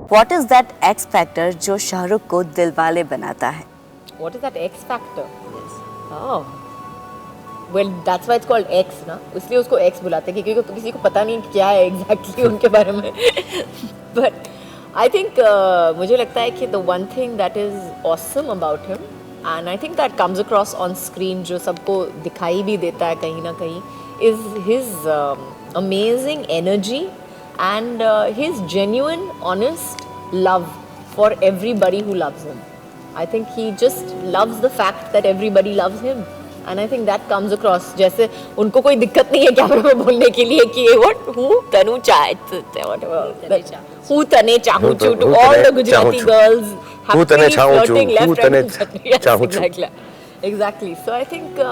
What is that X factor जो शाहरुख को दिलवाले बनाता है? What is that X factor? Yes. Oh. Well, that's why it's called X ना. इसलिए उसको X बुलाते हैं क्योंकि किसी को पता नहीं क्या है exactly उनके बारे में. But I think मुझे लगता है कि the one thing that is awesome about him and I think that comes across on screen जो सबको दिखाई भी देता है कहीं ना कहीं is his amazing energy and his genuine, honest love for everybody who loves him. I think he just loves the fact that everybody loves him. And I think that comes across. जैसे उनको कोई दिक्कत नहीं है कैमरे में बोलने के लिए कि what हूँ तनु हूँ तने चाहूँ to all the Gujarati girls happily flirting left right. Yes, exactly. So I think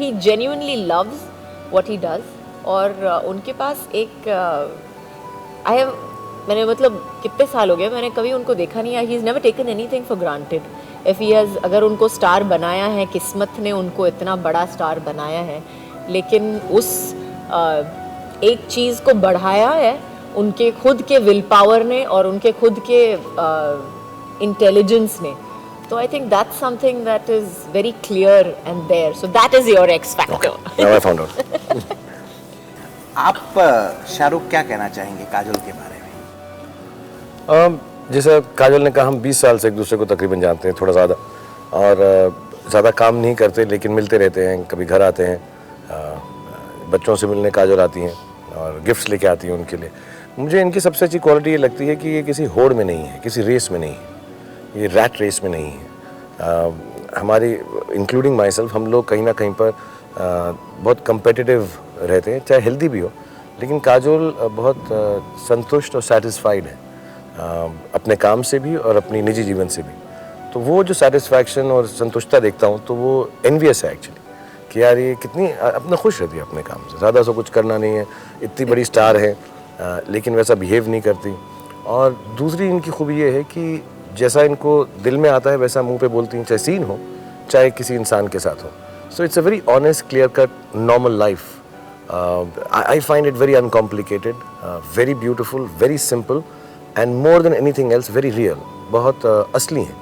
he genuinely loves what he does. और उनके पास एक मैंने मतलब कितने साल हो गए मैंने कभी उनको देखा नहीं है. He's never taken anything for granted. If he has अगर उनको स्टार बनाया है किस्मत ने उनको इतना बड़ा स्टार बनाया है लेकिन उस एक चीज़ को बढ़ाया है उनके खुद के विल पावर ने और उनके खुद के इंटेलिजेंस ने. तो I think that's something that is very clear and there. So that is your X factor. Now I found out. आप शाहरुख क्या कहना चाहेंगे काजोल के बारे में? जैसे काजोल ने कहा हम 20 साल से एक दूसरे को तकरीबन जानते हैं, थोड़ा ज़्यादा, और ज़्यादा काम नहीं करते लेकिन मिलते रहते हैं, कभी घर आते हैं, बच्चों से मिलने काजोल आती हैं और गिफ्ट्स लेके आती हैं उनके लिए. मुझे इनकी सबसे अच्छी क्वालिटी ये लगती है कि ये किसी होड़ में नहीं है, किसी रेस में नहीं है, ये रैट रेस में नहीं है. हमारी इंक्लूडिंग माई सेल्फ हम लोग कहीं ना कहीं पर बहुत कंपेटिटिव रहते हैं, चाहे हेल्दी भी हो, लेकिन काजोल बहुत संतुष्ट और सेटिस्फाइड है अपने काम से भी और अपनी निजी जीवन से भी. तो वो जो सेटिस्फैक्शन और संतुष्टता देखता हूँ तो वो एनवियस है एक्चुअली कि यार ये कितनी अपना खुश रहती है अपने काम से, ज़्यादा सा कुछ करना नहीं है, इतनी बड़ी स्टार है लेकिन वैसा बिहेव नहीं करती. और दूसरी इनकी खूबी ये है कि जैसा इनको दिल में आता है वैसा मुंह पे बोलती हैं, चाहे सीन हो चाहे किसी इंसान के साथ हो. So it's a very honest, clear cut, normal life. I find it very uncomplicated, very beautiful, very simple, and more than anything else very real. बहुत असली हैं.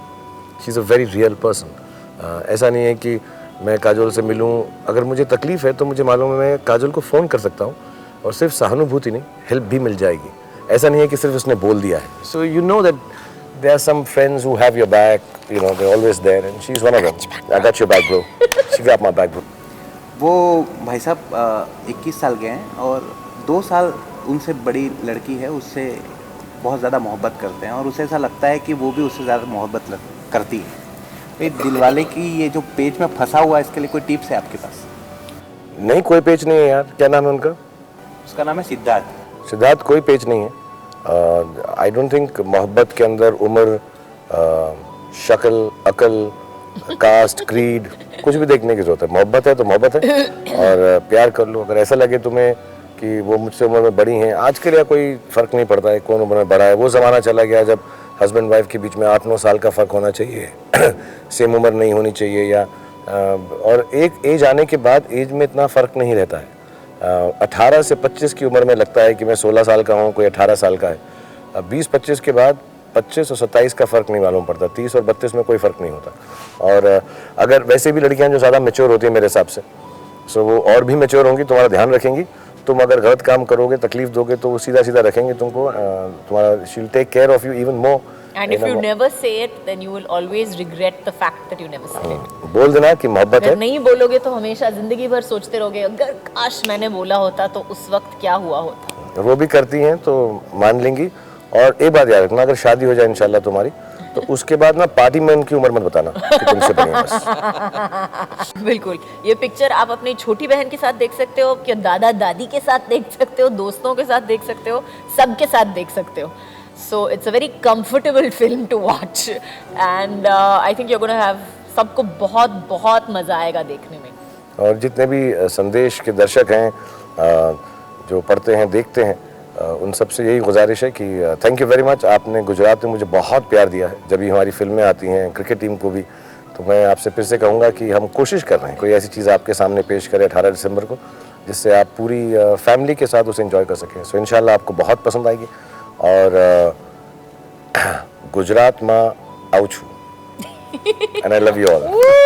She is a very real person. ऐसा नहीं है कि मैं काजोल से मिलूं, अगर मुझे तकलीफ़ है तो मुझे मालूम है मैं काजोल को फ़ोन कर सकता हूं और सिर्फ सहानुभूति नहीं, हेल्प भी मिल जाएगी. ऐसा नहीं है कि सिर्फ उसने बोल दिया है. So you know that there are some friends who have your back, you know, they're always there, and she's one of them. I got your back, bro. She got my back, bro. वो भाई साहब 21 साल के हैं और 2 साल उनसे बड़ी लड़की है, उससे बहुत ज़्यादा मोहब्बत करते हैं और उसे ऐसा लगता है कि वो भी उससे ज़्यादा मोहब्बत करती है. ये दिलवाले की ये जो पेच में फंसा हुआ है इसके लिए कोई टिप्स है आपके पास? नहीं, कोई पेच नहीं है यार. क्या नाम है उनका? उसका नाम है सिद्धार्थ. सिद्धार्थ. कोई पेच नहीं है. आई डोंट थिंक मोहब्बत के अंदर उम्र, शक्ल, अकल, कास्ट, क्रीड कुछ भी देखने की जरूरत है. मोहब्बत है तो मोहब्बत है और प्यार कर लो. अगर ऐसा लगे तुम्हें कि वो मुझसे उम्र में बड़ी हैं, आज के लिए कोई फ़र्क नहीं पड़ता है कौन उम्र में बड़ा है. वो ज़माना चला गया जब हस्बैंड वाइफ के बीच में 8-9 साल का फ़र्क होना चाहिए, सेम उम्र नहीं होनी चाहिए, या और एक एज आने के बाद एज में इतना फ़र्क नहीं रहता है. 18 से 25 की उम्र में लगता है कि मैं 16 साल का हूँ, कोई 18 साल का है. 20-25 के बाद 25 और 27 का फ़र्क नहीं मालूम पड़ता. 30 और 32 में कोई फ़र्क नहीं होता. और अगर वैसे भी लड़कियां जो ज़्यादा मैच्योर होती हैं मेरे हिसाब से, सो वो और भी मैच्योर होंगी, तुम्हारा ध्यान रखेंगी. तुम अगर गलत काम करोगे, तकलीफ दोगे तो वो सीधा सीधा रखेंगे तुमको. तुम्हारा she will take care of you even more. And if you never say it, then you will always regret the fact that you never said it. बोल देना कि मोहब्बत है. अगर नहीं बोलोगे तो हमेशा जिंदगी भर सोचते रहोगे अगर काश मैंने बोला होता तो उस वक्त क्या हुआ होता. वो भी करती हैं तो मान लेंगी. और एक बात याद रखना, अगर शादी हो जाए इंशाल्लाह तुम्हारी, तो उसके बाद ना पार्टी में उनकी उम्र मत बताना कि तुमसे बड़ी है बस. बिल्कुल. ये पिक्चर आप अपनी छोटी बहन के साथ देख सकते हो, कि दादा दादी के साथ देख सकते हो, दोस्तों के साथ देख सकते हो, सबके साथ देख सकते हो. So it's a very comfortable film to watch and I think you're going to have सबको बहुत बहुत मज़ा आएगा देखने में. और जितने भी संदेश के दर्शक हैं जो पढ़ते हैं देखते हैं, उन सब से यही गुजारिश है कि थैंक यू वेरी मच. आपने गुजरात में मुझे बहुत प्यार दिया है. जब भी हमारी फिल्में आती हैं, क्रिकेट टीम को भी, तो मैं आपसे फिर से कहूँगा कि हम कोशिश कर रहे हैं कोई ऐसी चीज़ आपके सामने पेश करें 18 दिसंबर को जिससे आप पूरी फैमिली के साथ उसे एंजॉय कर सकें. सो इंशाल्लाह आपको बहुत पसंद आएगी. और ગુજરાતમાં આવું છું. And I love you all.